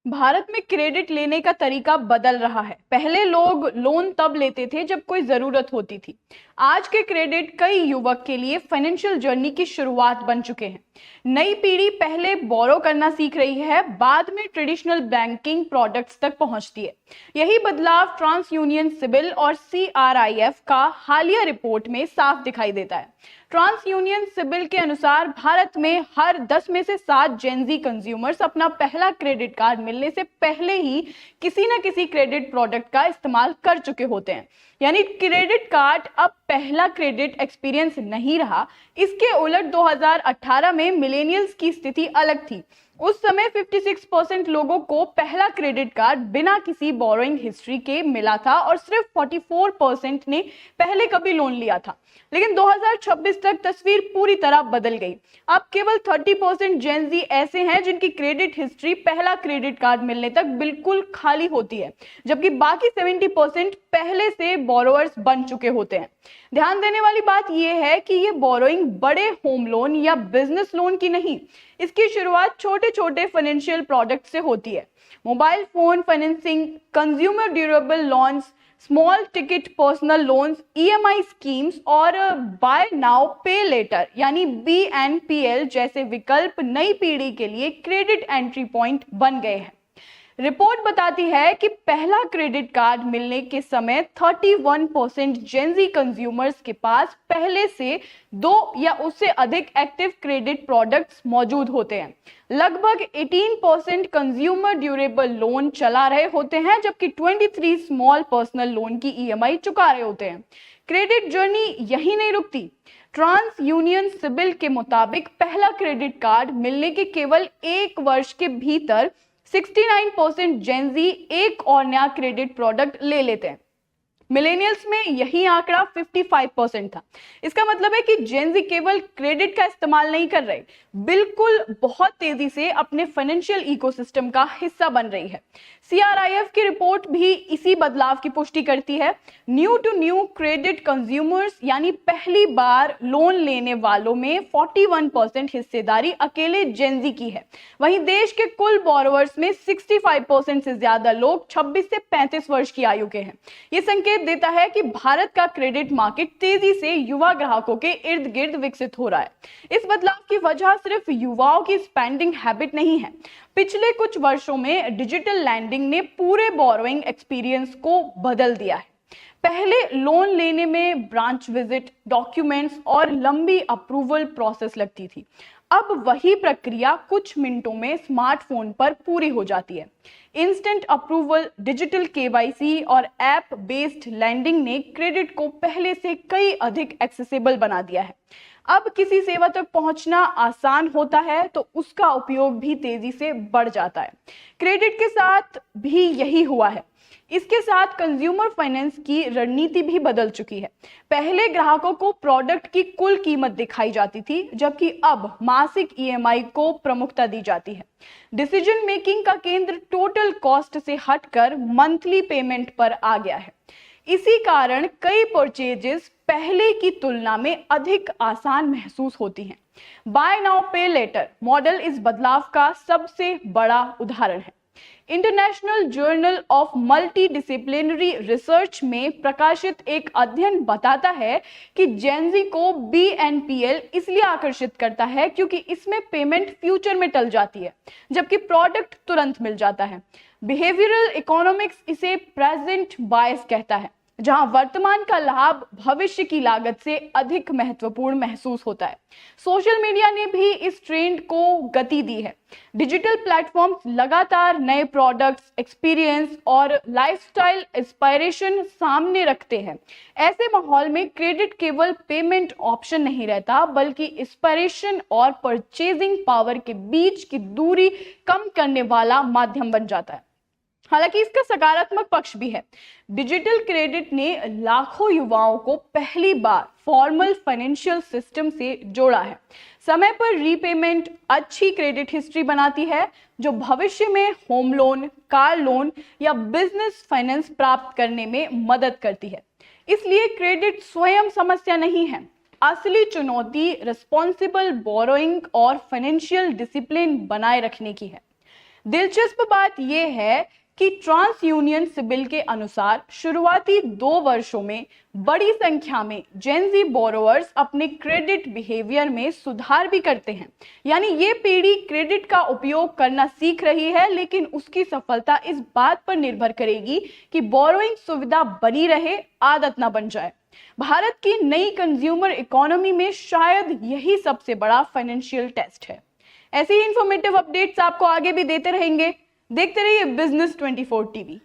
भारत में क्रेडिट लेने का तरीका बदल रहा है। पहले लोग लोन तब लेते थे जब कोई जरूरत होती थी। आज के क्रेडिट कई युवक के लिए फाइनेंशियल जर्नी की शुरुआत बन चुके हैं। नई पीढ़ी पहले बोरो करना सीख रही है, बाद में ट्रेडिशनल बैंकिंग प्रोडक्ट्स तक पहुंचती है। यही बदलाव ट्रांस यूनियन सिबिल और CRIF का हालिया रिपोर्ट में साफ दिखाई देता है। ट्रांस यूनियन सिबिल के अनुसार भारत में हर 10 में से 7 जेनजी कंज्यूमर्स अपना पहला क्रेडिट कार्ड मिलने से पहले ही किसी न किसी क्रेडिट प्रोडक्ट का इस्तेमाल कर चुके होते हैं। यानी क्रेडिट कार्ड अब पहला क्रेडिट एक्सपीरियंस नहीं रहा। इसके उलट 2018 में मिलेनियल्स की स्थिति अलग थी। उस समय 56% लोगों को पहला क्रेडिट कार्ड बिना किसी बोरोइंग हिस्ट्री के मिला था और सिर्फ 44% ने पहले कभी लोन लिया था। लेकिन 2026 तक तस्वीर पूरी तरह बदल गई। अब केवल 30% जेनजी ऐसे हैं जिनकी क्रेडिट हिस्ट्री पहला क्रेडिट कार्ड मिलने तक बिल्कुल खाली होती है, जबकि बाकी 70% पहले से बोरोअर्स बन चुके होते हैं। ध्यान देने वाली बात यह है कि ये बोरोइंग बड़े होम लोन या बिजनेस लोन की नहीं, इसकी शुरुआत छोटे छोटे फाइनेंशियल प्रोडक्ट से होती है। Mobile phone financing, consumer durable loans, small ticket personal loans, EMI schemes और बाय नाउ पे लेटर यानी BNPL जैसे विकल्प नई पीढ़ी के लिए क्रेडिट एंट्री पॉइंट बन गए हैं। रिपोर्ट बताती है कि पहला क्रेडिट कार्ड मिलने के समय 31% जेनजी कंज्यूमर्स के पास पहले से 2 या उससे अधिक एक्टिव क्रेडिट प्रोडक्ट्स मौजूद होते हैं। लगभग 18% कंज्यूमर ड्यूरेबल लोन चला रहे होते हैं, जबकि 23 स्मॉल पर्सनल लोन की EMI चुका रहे होते हैं। क्रेडिट जर्नी यही नहीं रुकती। ट्रांस यूनियन सिबिल के मुताबिक पहला क्रेडिट कार्ड मिलने के केवल 1 वर्ष के भीतर 69% जेनजी एक और नया क्रेडिट प्रोडक्ट ले लेते हैं। मिलेनियल्स में यही आंकड़ा 55% था। इसका मतलब है कि जेनजी केवल क्रेडिट का इस्तेमाल नहीं कर रहे, बिल्कुल बहुत तेजी से अपने फाइनेंशियल इकोसिस्टम का हिस्सा बन रही है। CRIF की रिपोर्ट भी इसी बदलाव की पुष्टि करती है। New to new credit consumers यानी पहली बार लोन लेने वालों में 41% हिस्सेदारी अकेले जेनजी की है। वहीं देश के कुल बोरोवर्स में 65% से ज्यादा लोग 26 से 35 वर्ष की आयु के हैं। ये संकेत देता है कि भारत का क्रेडिट मार्केट तेजी से युवा ग्राहकों के इर्द गिर्द विकसित हो रहा है। इस बदलाव की वजह सिर्फ युवाओं की स्पेंडिंग हैबिट नहीं है। पिछले कुछ वर्षों में डिजिटल लैंडिंग ने पूरे बोरोइंग एक्सपीरियंस को बदल दिया है। पहले लोन लेने में ब्रांच विजिट, डॉक्यूमेंट्स और लंबी अप्रूवल प्रोसेस लगती थी। अब वही प्रक्रिया कुछ मिनटों में स्मार्टफोन पर पूरी हो जाती है। इंस्टेंट अप्रूवल, डिजिटल KYC और ऐप बेस्ड लैंडिंग ने क्रेडिट को पहले से कई अधिक एक्सेसिबल बना दिया है। अब किसी सेवा तक पहुंचना आसान होता है तो उसका उपयोग भी तेजी से बढ़ जाता है। क्रेडिट के साथ भी यही हुआ है। इसके साथ कंज्यूमर फाइनेंस की रणनीति भी बदल चुकी है। पहले ग्राहकों को प्रोडक्ट की कुल कीमत दिखाई जाती थी, जबकि अब मासिक EMI को प्रमुखता दी जाती है। डिसीजन मेकिंग का केंद्र टोटल कॉस्ट से हटकर मंथली पेमेंट पर आ गया है। इसी कारण कई परचेजेस पहले की तुलना में अधिक आसान महसूस होती हैं। बाय नाउ पे लेटर मॉडल इस बदलाव का सबसे बड़ा उदाहरण है। International journal of multi disciplinary research में प्रकाशित एक अध्ययन बताता है कि जेनजी को BNPL इसलिए आकर्षित करता है क्योंकि इसमें पेमेंट फ्यूचर में टल जाती है, जबकि प्रोडक्ट तुरंत मिल जाता है। बिहेवियरल इकोनॉमिक्स इसे प्रेजेंट बायस कहता है, जहां वर्तमान का लाभ भविष्य की लागत से अधिक महत्वपूर्ण महसूस होता है। सोशल मीडिया ने भी इस ट्रेंड को गति दी है। डिजिटल प्लेटफॉर्म्स लगातार नए प्रोडक्ट्स, एक्सपीरियंस और लाइफस्टाइल इंस्पायरेशन सामने रखते हैं। ऐसे माहौल में क्रेडिट केवल पेमेंट ऑप्शन नहीं रहता, बल्कि इंस्पायरेशन और परचेजिंग पावर के बीच की दूरी कम करने वाला माध्यम बन जाता है। हालांकि इसका सकारात्मक पक्ष भी है। डिजिटल क्रेडिट ने लाखों युवाओं को पहली बार फॉर्मल फाइनेंशियल सिस्टम से जोड़ा है। समय पर रीपेमेंट अच्छी क्रेडिट हिस्ट्री बनाती है, जो भविष्य में होम लोन, कार लोन या बिजनेस फाइनेंस प्राप्त करने में मदद करती है। इसलिए क्रेडिट स्वयं समस्या नहीं है। असली चुनौती रिस्पॉन्सिबल बोरोइंग और फाइनेंशियल डिसिप्लिन बनाए रखने की है। दिलचस्प बात यह है कि ट्रांस यूनियन सिबिल के अनुसार शुरुआती 2 वर्षों में बड़ी संख्या में जेनजी बोरोवर्स अपने क्रेडिट बिहेवियर में सुधार भी करते हैं। यानी ये पीढ़ी क्रेडिट का उपयोग करना सीख रही है, लेकिन उसकी सफलता इस बात पर निर्भर करेगी कि बोरोइंग सुविधा बनी रहे, आदत ना बन जाए। भारत की नई कंज्यूमर इकोनॉमी में शायद यही सबसे बड़ा फाइनेंशियल टेस्ट है। ऐसी इंफॉर्मेटिव अपडेट्स आपको आगे भी देते रहेंगे। देखते रहिए बिजनेस 24 टीवी।